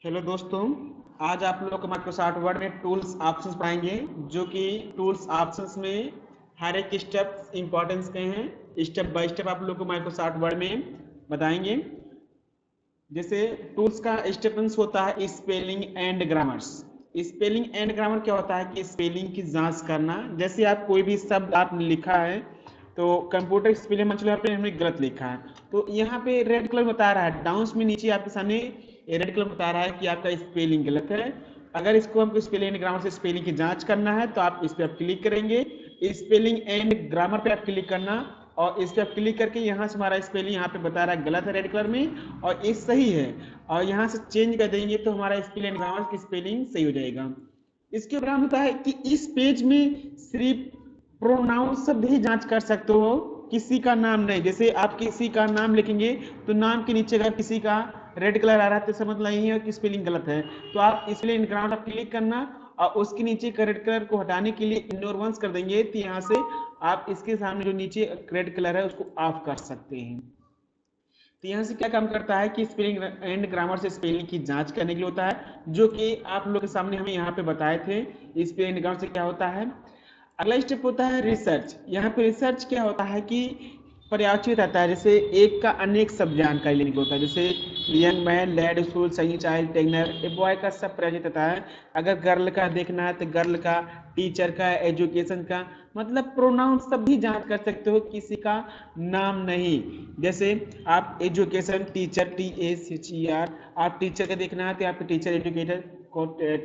Hello दोस्तों, आज आप लोग को माइक्रोसॉफ्ट वर्ड में टूल्स ऑप्शंस पढ़ाएंगे। जो कि टूल्स ऑप्शंस में हर एक स्टेप इंपॉर्टेंस के हैं। स्टेप बाय स्टेप आप लोग को माइक्रोसॉफ्ट वर्ड में बताएंगे। जैसे टूल्स का स्टेप्स होता है spelling and grammars. Spelling and grammar क्या होता है कि स्पेलिंग की जांच करना। जैसे आप कोई भी शब्द आपने लिखा है तो कंप्यूटर स्पेलिंग मान चलो आपने हमने गलत लिखा है, तो यहाँ पे रेड कलर बता रहा है, डाउन में नीचे आपके सामने रेड कलर बता रहा है कि आपका स्पेलिंग गलत है। अगर इसको हमको स्पेलिंग एंड ग्रामर से स्पेलिंग की जांच करना है तो आप इस पर क्लिक करेंगे। स्पेलिंग एंड ग्रामर पे आप क्लिक करना और इस पर क्लिक करके यहाँ से हमारा स्पेलिंग यहाँ पे बता रहा है गलत है रेड कलर में, और ये सही है, और यहाँ से चेंज कर देंगे तो हमारा स्पेलिंग एंड ग्रामर की स्पेलिंग सही हो जाएगा। इसके उपरांत होता है कि इस पेज में सिर्फ प्रोनाउन शब्द ही जांच कर सकते हो, किसी का नाम नहीं। जैसे आप किसी का नाम लिखेंगे तो नाम के नीचे अगर किसी का रेड कलर आ रहा है तो समझ नहीं है कि स्पेलिंग गलत है, तो आप स्पेलिंग ग्रामर पर क्लिक करना और उसके नीचे का रेड कलर को हटाने के लिए इग्नोर वंस कर देंगे, तो यहाँ से आप इसके सामने जो नीचे रेड कलर है उसको ऑफ कर सकते हैं। तो यहाँ से क्या काम करता है कि स्पेलिंग एंड ग्रामर से स्पेलिंग की जांच करने के लिए होता है, जो कि आप लोग के सामने हमें यहाँ पे बताए थे। स्पेलिंग एंड ग्रामर से क्या होता है। अगला स्टेप होता है रिसर्च। यहाँ पे रिसर्च क्या होता है कि पर्यावचित रहता है, जैसे एक का अनेक सब जानकारी लेने को होता है। जैसे यंग मैन, लैड, स्कूल, सही, चाइल्ड, टेगनर, ए बॉय का सब पर्यायचित रहता है। अगर गर्ल का देखना है तो गर्ल का, टीचर का, एजुकेशन का, मतलब प्रोनाउन सब भी जांच कर सकते हो, किसी का नाम नहीं। जैसे आप एजुकेशन, टीचर, TACHER, आप टीचर का देखना है तो आप टीचर, एजुकेटर,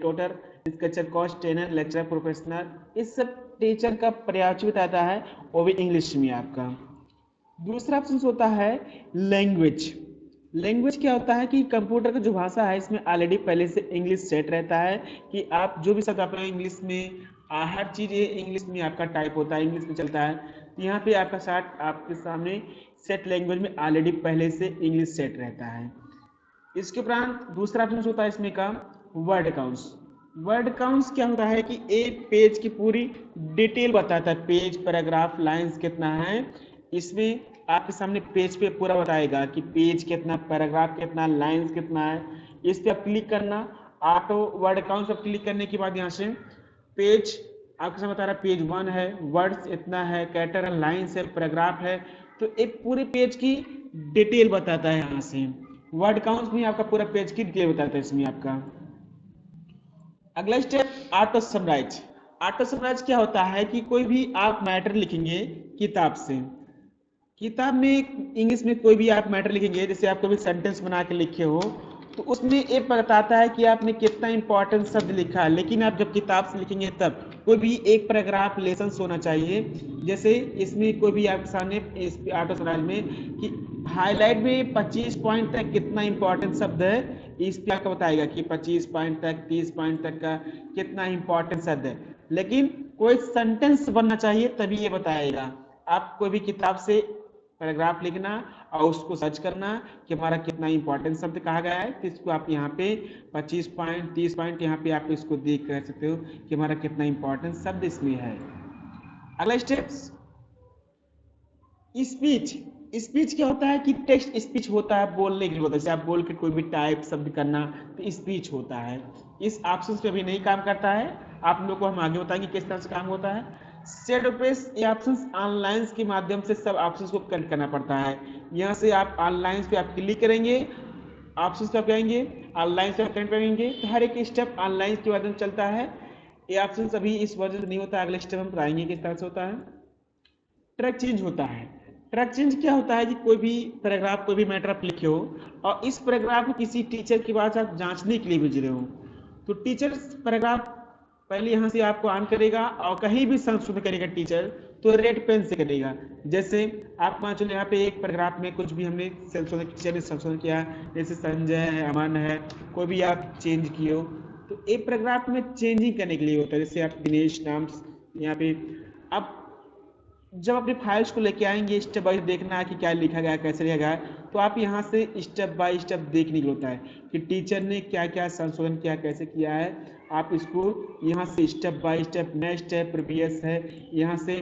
टोटर, स्कचर, कॉस्ट, ट्रेनर, लेक्चरर, प्रोफेशनल, इस सब टीचर का पर्यायवाची आता है, वो भी इंग्लिश में आपका। दूसरा ऑप्शन होता है लैंग्वेज। लैंग्वेज क्या होता है कि कंप्यूटर का जो भाषा है इसमें ऑलरेडी पहले से इंग्लिश सेट रहता है, कि आप जो भी शब्द आप इंग्लिश में, हर चीज़ ये इंग्लिश में आपका टाइप होता है, इंग्लिश में चलता है। तो यहाँ पे आपका साथ आपके सामने सेट लैंग्वेज में ऑलरेडी पहले से इंग्लिश सेट रहता है। इसके उपरांत दूसरा ऑप्शन होता है इसमें का वर्ड काउंट्स। वर्ड काउंट्स क्या होता है कि एक पेज की पूरी डिटेल बताता है, पेज, पैराग्राफ, लाइंस कितना है। इसमें आपके सामने पेज पे पूरा बताएगा कि पेज कितना, पैराग्राफ कितना, लाइंस कितना है। इस पर आप क्लिक करना, ऑटो वर्ड काउंट्स पर क्लिक करने के बाद यहाँ से पेज आपके सामने बता रहा है पेज 1 है, वर्ड्स इतना है, कैरेक्टर, लाइंस है, पैराग्राफ है। तो एक पूरे पेज की डिटेल बताता है। यहाँ से वर्ड काउंट भी आपका पूरा पेज की डिटेल बताता है इसमें आपका। अगला step auto summarize. Auto summarize क्या होता है कि कोई भी आप मैटर लिखेंगे किताब से, किताब में इंग्लिश में कोई भी आप मैटर लिखेंगे, जैसे आप कोई सेंटेंस बना के लिखे हो तो उसमें ये बताता है कि आपने कितना इंपॉर्टेंट शब्द लिखा है। लेकिन आप जब किताब से लिखेंगे तब कोई भी एक पैराग्राफ लेसन होना चाहिए। जैसे इसमें कोई भी आपके सामने इस ऑटो समराइज में कि हाईलाइट में 25 पॉइंट तक कितना इंपॉर्टेंट शब्द है, इस पे आपको बताएगा कि 25 पॉइंट तक, 30 पॉइंट तक का कितना इंपॉर्टेंट शब्द है। लेकिन कोई सेंटेंस बनना चाहिए तभी ये बताएगा। आप कोई भी किताब से पैराग्राफ लिखना और उसको सर्च करना कि हमारा कितना इंपॉर्टेंट शब्द कहा गया है, तो इसको आप यहाँ पे 25 पॉइंट, 30 पॉइंट यहाँ पे आप इसको देख कर सकते हो कि हमारा कितना इंपॉर्टेंट शब्द इसमें है। अगला स्टेप्स स्पीच। स्पीच क्या होता है कि टेक्स्ट स्पीच होता है, बोलने के लिए होता है। जैसे आप बोल के कोई भी टाइप शब्द करना तो स्पीच होता है। इस ऑप्शन पे अभी नहीं काम करता है, आप लोग को हम आगे बताएंगे किस तरह से काम होता है। शेडो प्रेस, ये ऑप्शंस ऑनलाइन के माध्यम से सब ऑप्शंस को कनेक्ट करना पड़ता है। यहाँ से आप ऑनलाइन पे आप क्लिक करेंगे, ऑप्शंस पे आप जाएंगे, ऑनलाइन से कनेक्ट करेंगे, तो हर एक स्टेप ऑनलाइन के माध्यम चलता है। ये ऑप्शन अभी इस वर्जन में नहीं होता है, अगले स्टेप हम बताएंगे किस तरह से होता है। ट्रैक चेंज होता है। ट्रैक चेंज क्या होता है कि कोई भी पैराग्राफ, कोई भी मैटर आप लिखे हो और इस पैराग्राफ को किसी टीचर के पास आप जांचने के लिए भेज रहे हो, तो टीचर पैराग्राफ पहले यहाँ से आपको ऑन करेगा और कहीं भी संशोधन करेगा टीचर तो रेड पेन से करेगा। जैसे आप मान चलो यहाँ पे एक पैराग्राफ में कुछ भी हमने संशोधन, टीचर ने संशोधन किया, जैसे संजय है, अमन है, कोई भी आप चेंज किए हो, तो एक पैराग्राफ में चेंजिंग करने के लिए होता है। जैसे आप दिनेश नाम यहाँ पे, अब जब अपने फाइल्स को लेके आएंगे स्टेप बाय देखना है कि क्या लिखा गया है, कैसे लिखा गया है, तो आप यहाँ से स्टेप बाय स्टेप देखने के होता है कि टीचर ने क्या क्या संशोधन किया, कैसे किया है। आप इसको यहाँ से स्टेप बाय स्टेप, नेक्स्ट है, प्रीवियस है, यहाँ से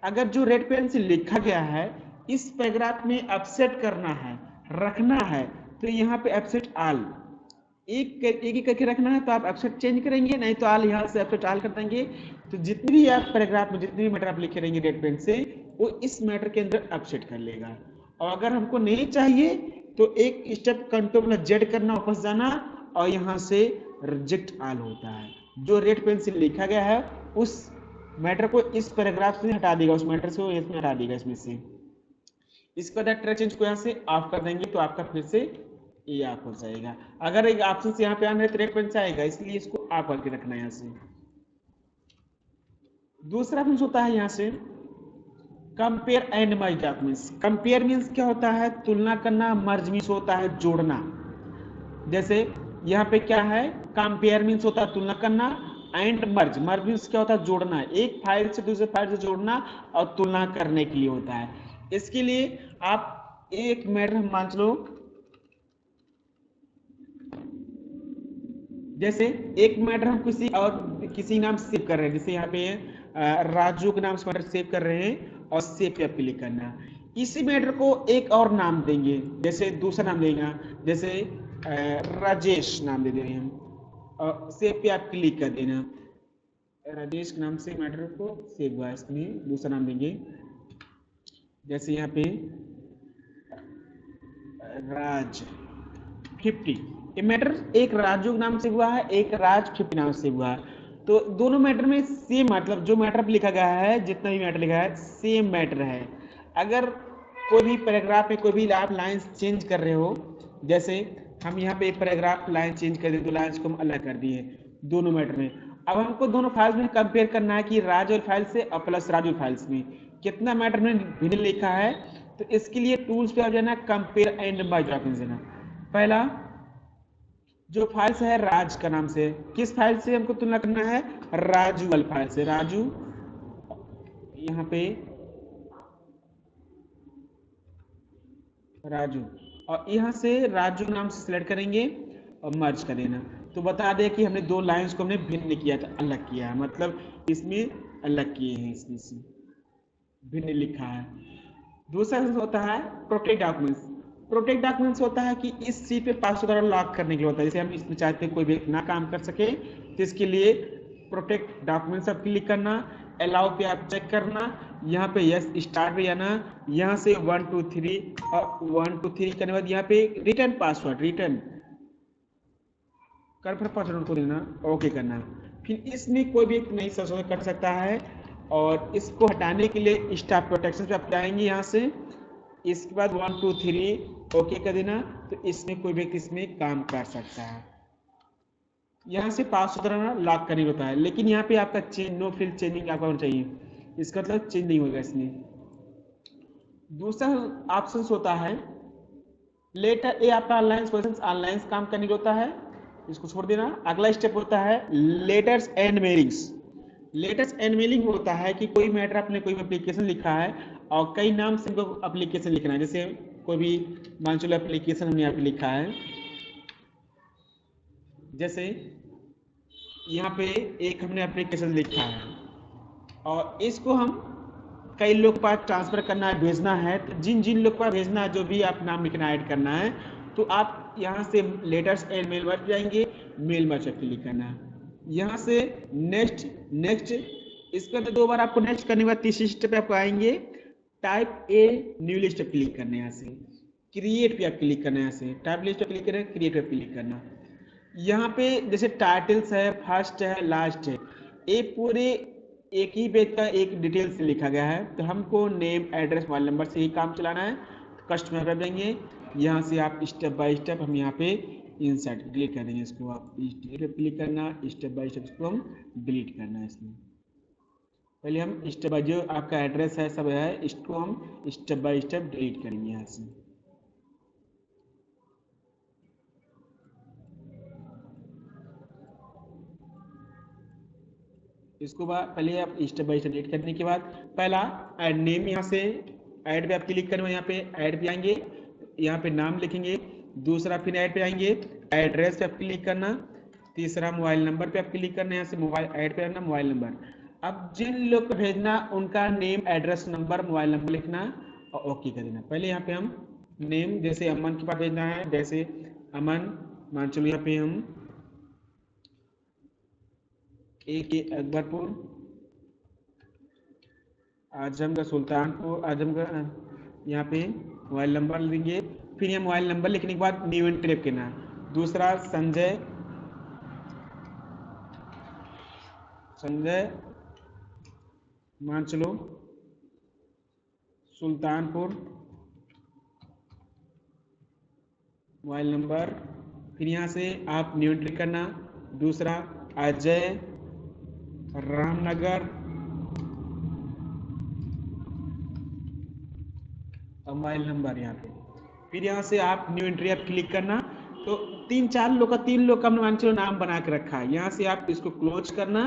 अगर जो रेड पेन से लिखा गया है इस पैराग्राफ में अपसेट करना है, रखना है, तो यहाँ पे अपसेट ऑल, एक करके रखना है, तो आप अक्षर चेंज करेंगे, नहीं तो आल यहाँ से अक्षर टाल कर देंगे। तो जितनी भी आप पैराग्राफ में जितनी भी मैटर आप लिखे रहेंगे रेड पेन से, वो इस मैटर के अंदर अपसेट कर लेगा। और अगर हमको नहीं चाहिए तो एक स्टेप कंट्रोल जेड करना, वापस जाना, और यहाँ से रिजेक्ट आल होता है। जो रेड पेन से लिखा गया है उस मैटर को इस पैराग्राफ से हटा देगा, उस मैटर से इसमें हटा देगा इसमें से। इसके बाद ट्रैक चेंज को यहाँ से ऑफ कर देंगे तो आपका फिर से ये ऑफ हो जाएगा। अगर एक ऑप्शन से यहाँ पे आना है तो रेड पेन से आएगा, इसलिए इसको ऑफ करके रखना है यहाँ से। दूसरा ऑप्शन होता है यहाँ से compare and merge documents. Compare means क्या होता है, तुलना करना। मर्ज मीन्स होता है जोड़ना। जैसे यहाँ पे क्या है, कंपेयर मीन्स होता है तुलना करना, एंड मर्ज, मर्ज मीन्स क्या होता है, जोड़ना। एक फाइल से दूसरे फाइल से जोड़ना और तुलना करने के लिए होता है। इसके लिए आप एक मैटर मान लो, जैसे एक मैटर हम किसी नाम से सेव कर रहे हैं, जैसे यहाँ पे राजू के नाम से मैटर सेव कर रहे हैं और सेव पे क्लिक करना। इसी मैटर को एक और नाम देंगे, जैसे दूसरा नाम देगा, जैसे राजेश नाम दे देंगे हम, और सेव पे आप क्लिक कर देना। राजेश के नाम से मैटर को सेव हुआ, इसमें दूसरा नाम देंगे, जैसे यहाँ पे राज 50। ये मैटर एक राजू के नाम से हुआ है, एक राज 50 नाम से हुआ है। तो दोनों मैटर में सेम, मतलब जो मैटर लिखा गया है, जितना भी मैटर लिखा है सेम मैटर है। अगर कोई भी पैराग्राफ में कोई भी आप लाइन चेंज कर रहे हो, जैसे हम यहाँ पे एक पैराग्राफ लाइन चेंज कर दिए, तो लाइन को हम अलग कर दिए दोनों मैटर में। अब हमको दोनों फाइल्स में कंपेयर करना है कि राज और फाइल से और प्लस राजू फाइल्स में कितना मैटर में भिन्न लिखा है। तो इसके लिए टूल्स पे आप जाना, कंपेयर एंड मर्ज डॉक्यूमेंट्स देना। पहला जो फाइल्स है राज का नाम से, किस फाइल से हमको तुलना करना है, राजू वाली फाइल से। राजू यहाँ पे राजू, और यहाँ से राजू नाम से सिलेक्ट करेंगे और मर्ज कर देना। तो बता दें कि हमने दो लाइंस को हमने भिन्न किया था, अलग किया है, मतलब इसमें अलग किए हैं, इसमें से भिन्न लिखा है। दूसरा होता है प्रोटेक्ट डॉक्यूमेंट्स। प्रोटेक्ट डॉक्यूमेंट्स होता है कि इस सी पे पासवर्ड द्वारा लॉक करने के लिए होता है। जैसे हम इसमें चाहते हैं कोई भी ना काम कर सके, तो इसके लिए प्रोटेक्ट डॉक्यूमेंट्स आप क्लिक करना, अलाउ पे आप चेक करना, यहाँ पे यस स्टार्ट पे जाना, यहाँ से 1 2 3 और 1 2 3 करने के बाद यहाँ पे return password, return confirm password को देना, ओके करना। फिर इसमें कोई भी नई संशोधन कर सकता है। और इसको हटाने के लिए स्टाफ प्रोटेक्शन पे आप जाएंगे यहाँ से, इसके बाद 1 2 3 ओके कर देना। तो इसमें कोई व्यक्ति इसमें काम कर सकता है। यहाँ से पासवर्ड लॉक करने होता है, लेकिन यहाँ पे आपका चेंज नो फील्ड चेंजिंग आपका होना चाहिए, इसका मतलब चेंज नहीं होगा इसमें। दूसरा ऑप्शन होता है लेटर, ये आपका ऑनलाइन काम करने होता है, इसको छोड़ देना। अगला स्टेप होता है letters and mailings. Letters and mailing होता है कि कोई मैटर आपने कोई एप्लीकेशन लिखा है और कई नाम से एप्लीकेशन लिखना है। जैसे कोई भी मान चलो एप्लीकेशन हमने यहाँ पे लिखा है, जैसे यहाँ पे एक हमने एप्लीकेशन लिखा है और इसको हम कई लोग के पास ट्रांसफर करना है, भेजना है। तो जिन जिन लोग के पास भेजना है, जो भी आप नाम लिखना ऐड करना है, तो आप यहाँ से लेटर्स एंड मेल मर्ज जाएंगे, मेल मर्ज क्लिक करना है। यहाँ से नेक्स्ट नेक्स्ट, इसके अंदर 2 बार आपको नेक्स्ट करने के बाद तीसरी स्टेप पे आपको आएंगे टाइप ए न्यू लिस्ट पे क्लिक करना है। यहाँ से क्रिएट पे आप क्लिक करना है, यहाँ से टाइप लिस्ट पे क्लिक करना है, क्रिएट पे क्लिक करना। यहाँ पे जैसे टाइटल्स है, फर्स्ट है, लास्ट है, ये पूरे एक ही पेज का एक डिटेल से लिखा गया है। तो हमको नेम एड्रेस मोबाइल नंबर से ही काम चलाना है। तो कस्टमर पे देंगे, यहाँ से आप स्टेप बाय स्टेप हम यहाँ पे इंसर्ट डिलीट कर देंगे। इसको आप डिलीट पे क्लिक करना, स्टेप बाय स्टेप इसको हम डिलीट करना है। इसमें पहले हम स्टेप बाय जो आपका एड्रेस है सब है, इसको हम स्टेप बाय स्टेप डिलीट करेंगे यहाँ से। इसको पहले आप स्टेप बाय स्टेप डिलीट करने के बाद पहला ऐड नेम, यहाँ से ऐड पे आप क्लिक करेंगे, यहाँ पे ऐड पे आएंगे, यहाँ पे नाम लिखेंगे। दूसरा फिर ऐड पे आएंगे, एड्रेस पे आप क्लिक करना। तीसरा मोबाइल नंबर पे आप क्लिक करना, यहाँ से मोबाइल ऐड पे आना, मोबाइल नंबर। अब जिन लोग को भेजना उनका name address number mobile number लिखना और ओके कर देना। पहले यहाँ पे हम नेम, जैसे अमन के पास भेजना है, जैसे अमन मान चलो यहाँ पे हम ए के अकबरपुर, आजमगढ़ सुल्तानपुर, आजमगढ़, यहाँ पे मोबाइल नंबर लेंगे। फिर यहाँ मोबाइल नंबर लिखने के बाद न्यू एंट्री करना। दूसरा संजय, मान चलो सुल्तानपुर, मोबाइल नंबर। फिर यहाँ से आप न्यू एंट्री करना। दूसरा अजय, रामनगर, मोबाइल नंबर यहाँ पे। फिर यहाँ से आप न्यू एंट्री आप क्लिक करना। तो तीन लोग का मान चलो नाम बना के रखा है। यहाँ से आप इसको क्लोज करना।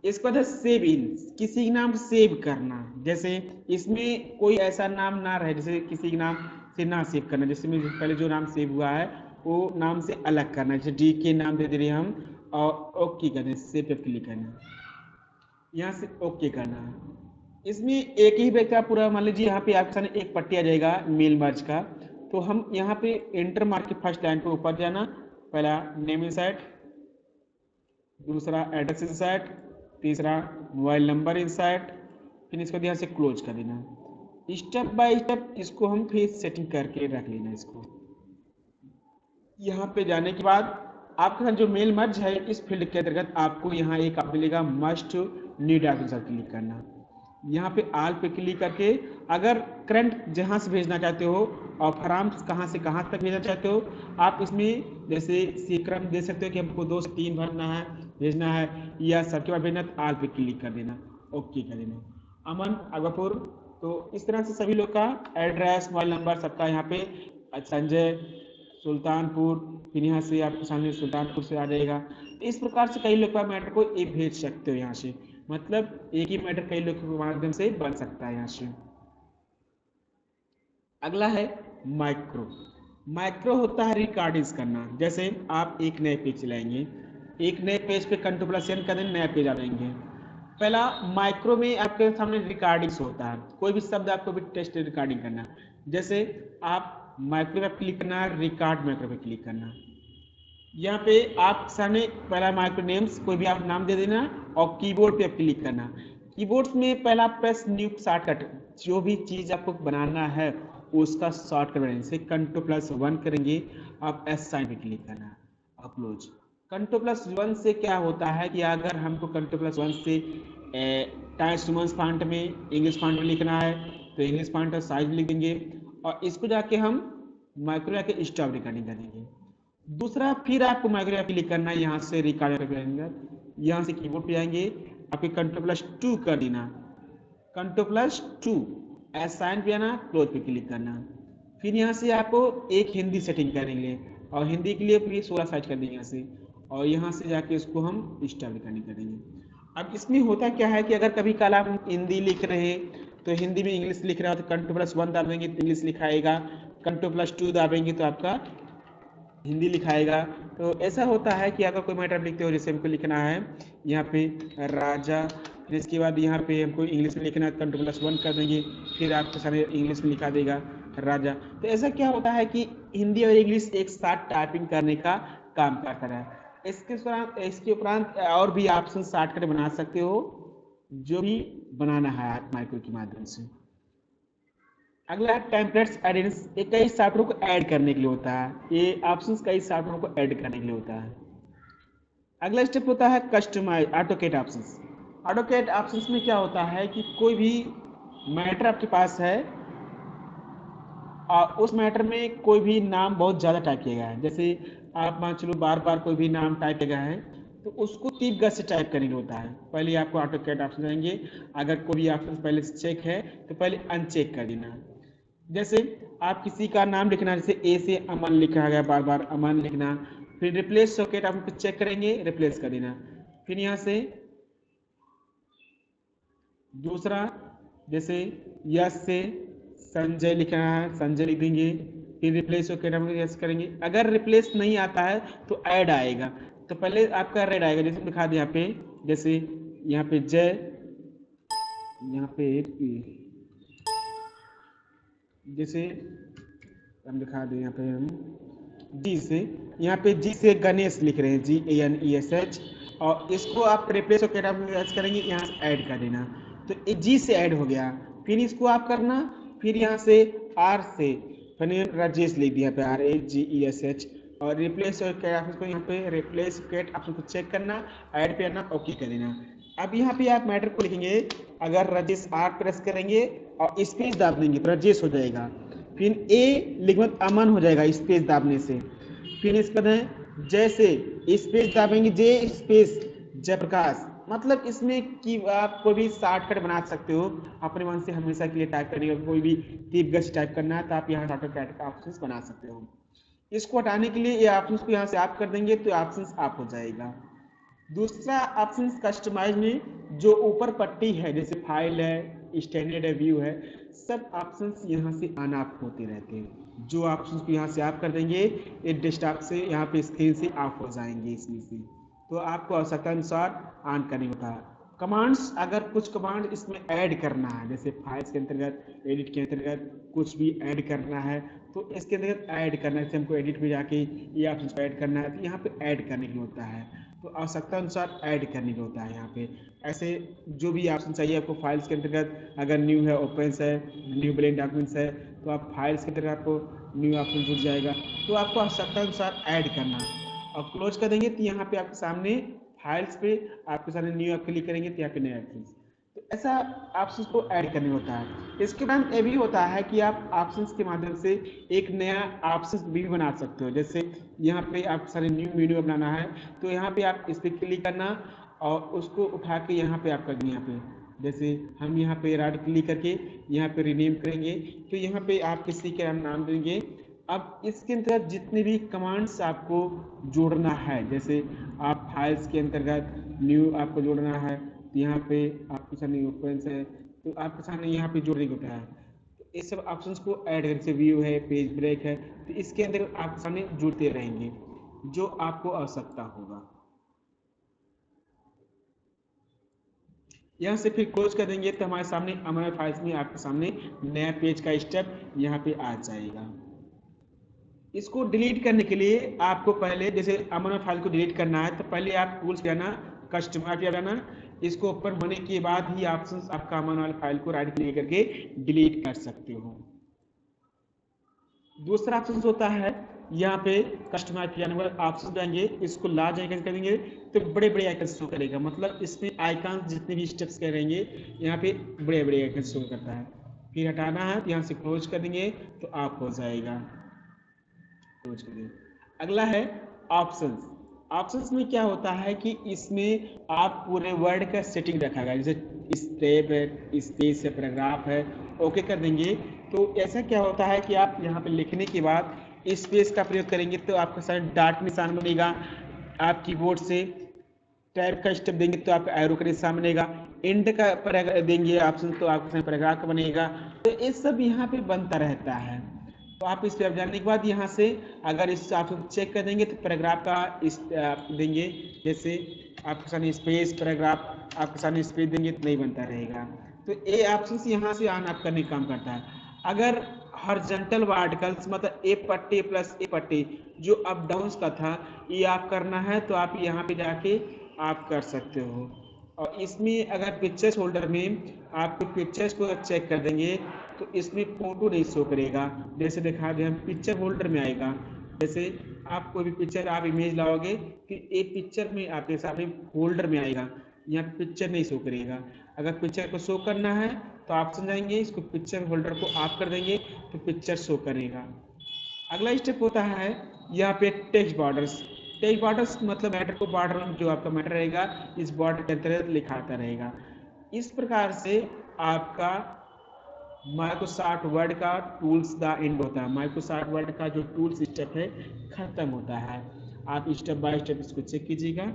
इसके बाद सेव इन, किसी के नाम सेव करना। जैसे इसमें कोई ऐसा नाम ना रहे जैसे किसी के नाम से ना सेव करना। जैसे में पहले जो नाम सेव हुआ है वो नाम से अलग करना। जैसे डी के नाम दे रहे हम और ओके करना, सेव पे क्लिक करना, यहाँ से ओके करना। इसमें एक ही व्यक्ति का पूरा, मान लीजिए यहाँ पे आपके सामने एक पट्टी आ जाएगा मेल मर्ज का। तो हम यहाँ पे एंटर मार के फर्स्ट लाइन पे ऊपर जाना। पहला नेम इनसाइट, दूसरा एड्रेस इनसाइट, तीसरा मोबाइल नंबर इनसाइट। फिर इसको यहाँ से क्लोज कर देना। स्टेप बाय स्टेप इसको हम फिर सेटिंग करके रख लेना। इसको यहाँ पे जाने के बाद आपके साथ जो मेल मर्ज है इस फील्ड के अंतर्गत आपको यहाँ एक आप मिलेगा मस्ट नीड ऑफिसर क्लिक करना। यहाँ पे आल पे क्लिक करके अगर करंट जहाँ से भेजना चाहते हो और फॉर्म्स कहाँ से कहाँ तक भेजना चाहते हो आप इसमें जैसे क्रम दे सकते हो कि हमको 2 से 3 भरना है, भेजना है या सबके बाद भेजना, तो आल पे क्लिक कर देना, ओके कर देना। अमन अकबरपुर, तो इस तरह से सभी लोग का एड्रेस मोबाइल नंबर सबका यहाँ पे। संजय सुल्तानपुर, फिर यहाँ से आपके सामने सुल्तानपुर से आ जाएगा। इस प्रकार से कई लोग का मैटर को एक भेज सकते हो यहाँ से। मतलब एक ही मैटर कई लोग के माध्यम से बन सकता है यहाँ से। अगला है माइक्रो। माइक्रो होता है रिकॉर्डिंग्स करना। जैसे आप एक नए पेज चलाएंगे, एक नए पेज पे कंट्रोल+N कर देंगे, नया पेज आ जाएंगे। पहला माइक्रो में आपके सामने रिकॉर्डिंग्स होता है। कोई भी शब्द आपको भी टेस्ट रिकॉर्डिंग करना। जैसे आप माइक्रो पे क्लिक करना, रिकॉर्ड माइक्रो पे क्लिक करना। यहाँ पे आप सामने पहला माइक्रो नेम्स कोई भी आप नाम दे देना और कीबोर्ड पे क्लिक करना। कीबोर्ड में पहला प्रेस न्यू शॉर्टकट, जो भी चीज आपको बनाना है उसका शॉर्टकट बनाएंगे। जैसे Ctrl+1 करेंगे, आप एस साइन पे क्लिक करना और क्लोज। Ctrl+1 से क्या होता है कि अगर हमको Ctrl+1 से टाइम्स 2 फॉन्ट में इंग्लिश फॉन्ट में लिखना है तो इंग्लिश फॉन्ट का साइज लिख देंगे और इसको जाके हम माइक्रो जाके स्टॉप रिकॉर्डिंग करेंगे। दूसरा फिर आपको माइक्रो पे क्लिक करना है, यहाँ से रिकॉर्ड पे आएंगे, यहाँ से कीबोर्ड पे आएंगे, आपके Ctrl+2 कर देना, Ctrl+2 साइन पे आना, क्लोज पे क्लिक करना। फिर यहाँ से आपको एक हिंदी सेटिंग करेंगे और हिंदी के लिए फिर 16 साइज कर देंगे यहाँ से और यहाँ से जाके इसको हम स्टॉप रिकॉर्डिंग करेंगे। अब इसमें होता क्या है कि अगर कभी कल आप हिंदी लिख रहे हैं तो हिंदी में इंग्लिश लिख रहा हो तो Ctrl+1 दाबेंगे तो इंग्लिश लिखाएगा, Ctrl+2 दाबेंगे तो आपका हिंदी लिखाएगा। तो ऐसा होता है कि अगर कोई मैटर लिखते हो, जैसे हमको लिखना है यहाँ पे राजा, फिर इसके बाद यहाँ पे हमको इंग्लिश में लिखना है, Ctrl+1 कर देंगे, फिर आपके सामने इंग्लिश में लिखा देगा राजा। तो ऐसा क्या होता है कि हिंदी और इंग्लिश एक साथ टाइपिंग करने का काम करता है। इसके उपरांत और भी ऑप्शन शॉर्टकट बना सकते हो, जो भी बनाना है आप माइक्रो के माध्यम से। अगला टेम्पलेट्स एडिट्स, ये कई सॉफ्टवेयर को ऐड करने के लिए होता है। ये ऑप्शंस कई सॉफ्टवेयर को ऐड करने के लिए होता है। अगला स्टेप होता है customize AutoCAD options. AutoCAD options में क्या होता है कि कोई भी मैटर आपके पास है और उस मैटर में कोई भी नाम बहुत ज़्यादा टाइप किया गया है, जैसे आप मान चलो बार बार कोई भी नाम टाइप किया गया है तो उसको तीव्र गति से टाइप करने होता है। पहले आपको ऑटोकैड ऑप्शन आएंगे, अगर कोई भी ऑप्शन पहले से चेक है तो पहले अनचेक कर देना। जैसे आप किसी का नाम लिखना, जैसे ए से अमन लिखा गया, बार बार अमन लिखना, फिर रिप्लेस सॉकेट आप चेक करेंगे, रिप्लेस कर देना। फिर यहाँ से दूसरा जैसे यस से संजय लिखना है, संजय लिख देंगे, फिर रिप्लेस सॉकेट हम यस करेंगे। अगर रिप्लेस नहीं आता है तो ऐड आएगा, तो पहले आपका रेड आएगा, जैसे दिखा दे यहाँ पे, जैसे यहाँ पे जय, यहाँ पे जैसे हम दिखा दें यहाँ पे हम जी से, यहाँ पे जी से गणेश लिख रहे हैं, GANESH, और इसको आप रिप्लेस करेंगे, यहाँ से ऐड कर देना, तो ये जी से ऐड हो गया। फिर इसको आप करना, फिर यहाँ से आर से फिर राजेश लिख दिया पे RAGESH, और रिप्लेस को यहाँ पे रिप्लेस कैट ऑप्शन को चेक करना, ऐड पे आना, ओके कर देना। अब यहाँ पे आप मैटर को लिखेंगे, अगर राजेश आर प्रेस करेंगे और स्पेस दाब देंगे तो राजेश हो जाएगा, फिर ए लिखने अमन हो जाएगा स्पेस दाबने से, फिर इसके बाद जैसे स्पेस दाबेंगे जे स्पेस जयप्रकाश, मतलब इसमें कि आप कोई भी शॉर्टकट बना सकते हो अपने मन से, हमेशा के लिए टाइप करने का कोई भी तीव्र टाइप करना है तो आप यहाँ शॉर्टकट का ऑप्शन बना सकते हो। इसको हटाने के लिए ये ऑप्शन को यहाँ से आप कर देंगे तो ऑप्शन आप हो जाएगा। दूसरा ऑप्शन कस्टमाइज में जो ऊपर पट्टी है, जैसे फाइल है, स्टैंडर्ड है, व्यू है, सब ऑप्शंस यहाँ से ऑन ऑफ होते रहते हैं। जो ऑप्शंस को यहाँ से आप कर देंगे ये डेस्कटॉप से यहाँ पे स्क्रीन से ऑफ हो जाएंगे इसमें से, तो आपको आवश्यकता अनुसार ऑन करने होता है। कमांड्स, अगर कुछ कमांड इसमें ऐड करना है, जैसे फाइल्स के अंतर्गत, एडिट के अंतर्गत कुछ भी ऐड करना है तो इसके अंतर्गत ऐड करना है, जैसे हमको एडिट में जाके ये ऑप्शन को ऐड करना है तो यहाँ पे ऐड करने की होता है, तो आवश्यकता अनुसार ऐड करने का होता है यहाँ पे। ऐसे जो भी ऑप्शन चाहिए आपको फाइल्स के अंतर्गत, अगर न्यू है, ओपन्स है, न्यू ब्लेंड डॉक्यूमेंट्स है, तो आप फाइल्स के अंतर्गत आपको न्यू ऑप्शन जुड़ जाएगा, तो आपको आवश्यकता अनुसार ऐड करना, और क्लोज कर देंगे तो यहाँ पे आपके सामने फाइल्स पे आपके सामने न्यू आप क्लिक करेंगे तो यहाँ पे नया ऑप्शन, तो ऐसा ऑप्शन को ऐड करने होता है। इसके बाद ये भी होता है कि आप ऑप्शंस के माध्यम से एक नया ऑप्शन भी बना सकते हो, जैसे यहाँ पे आप सारे न्यू मेन्यू बनाना है तो यहाँ पे आप इस पर क्लिक करना और उसको उठा के यहाँ पे आप करनी, यहाँ पे जैसे हम यहाँ पे राइट क्लिक करके यहाँ पे रीनेम करेंगे तो यहाँ पे आप किसी का नाम देंगे। अब इसके अंतर्गत जितने भी कमांड्स आपको जोड़ना है, जैसे आप फाइल्स के अंतर्गत न्यू आपको जोड़ना है तो यहाँ पे आपके सामने ओपन है तो आपके सामने यहाँ पे जोड़ने को होता है, तो इस सब ऑप्शंस को ऐड करके, जैसे व्यू है, पेज ब्रेक है, तो इसके अंदर आपके सामने जुड़ते रहेंगे जो आपको आवश्यकता होगा। यहाँ से फिर क्लोज कर देंगे तो हमारे सामने अमर फाइल्स में आपके सामने नया पेज का स्टेप यहाँ पे आ जाएगा। इसको डिलीट करने के लिए आपको पहले, जैसे अमन फाइल को डिलीट करना है तो पहले आप टूल्स पे आना, कस्टमाइज पे जाना, इसको ओपन होने के बाद ही ऑप्शंस आपका अमन वाले फाइल को राइट क्लिक करके डिलीट कर सकते हो। दूसरा ऑप्शन होता है यहाँ पे कस्टमाइज पे जाने के बाद ऑप्शन जाएंगे, इसको लार्ज आइकन करेंगे तो बड़े बड़े आइकन शो करेगा, मतलब इसमें आइकन जितने भी स्टेप्स करेंगे यहाँ पे बड़े बड़े आइकन शो करता है। फिर हटाना है तो यहाँ से क्लोज कर देंगे तो आप हो जाएगा, क्लोज कर देंगे। अगला है ऑप्शंस। ऑप्शंस में क्या होता है कि इसमें आप पूरे वर्ड का सेटिंग रखा गया, जैसे स्टेप है, स्पेस है, पैराग्राफ है, ओके कर देंगे तो ऐसा क्या होता है कि आप यहाँ पे लिखने के बाद स्पेस का प्रयोग करेंगे तो आपका सारा डॉट निशान बनेगा, आप कीबोर्ड से टैब का स्टेप देंगे तो आपका एरो का निशान बनेगा, एंड का पैराग्राफ देंगे ऑप्शन तो आपका पैराग्राफ का बनेगा, तो ये सब यहाँ पे बनता रहता है। तो आप इस पर जाने के बाद यहाँ से अगर इस ऑप्शन चेक कर देंगे तो पैराग्राफ का इस देंगे, जैसे आपके सामने स्पेस पैराग्राफ आपके सामने स्पेस देंगे तो नहीं बनता रहेगा, तो ये ऑप्शन यहाँ से ऑन ऑफ करने का काम करता है। अगर हॉरिजॉन्टल वर्टिकल्स मतलब ए पट्टी प्लस ए पट्टी जो अप डाउन का था ये आप करना है तो आप यहाँ पे जाके आप कर सकते हो। और इसमें अगर पिक्चर्स होल्डर में आपको पिक्चर्स को चेक कर देंगे तो इसमें फोटो नहीं शो करेगा, जैसे दिखा दें हम पिक्चर होल्डर में आएगा, जैसे आप कोई भी पिक्चर आप इमेज लाओगे कि एक पिक्चर में आपके सामने होल्डर में आएगा, यहाँ पिक्चर नहीं शो करेगा। अगर पिक्चर को शो करना है तो ऑप्शन जाएंगे, इसको पिक्चर होल्डर को ऑफ कर देंगे तो पिक्चर शो करेगा। अगला स्टेप होता है यहाँ पे टेक्स्ट बॉर्डर्स। टेक्स्ट बॉर्डर्स मतलब मैटर को बॉर्डर जो आपका मैटर रहेगा इस बॉर्डर के अंतर्गत लिखाता रहेगा। इस प्रकार से आपका माइक्रोसॉफ्ट वर्ड का टूल्स द एंड होता है, माइक्रोसॉफ्ट वर्ड का जो टूल्स स्टेप है खत्म होता है। आप स्टेप बाय स्टेप इसको चेक कीजिएगा,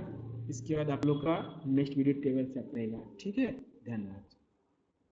इसके बाद आप लोग का नेक्स्ट वीडियो टेबल से रहेगा। ठीक है, धन्यवाद।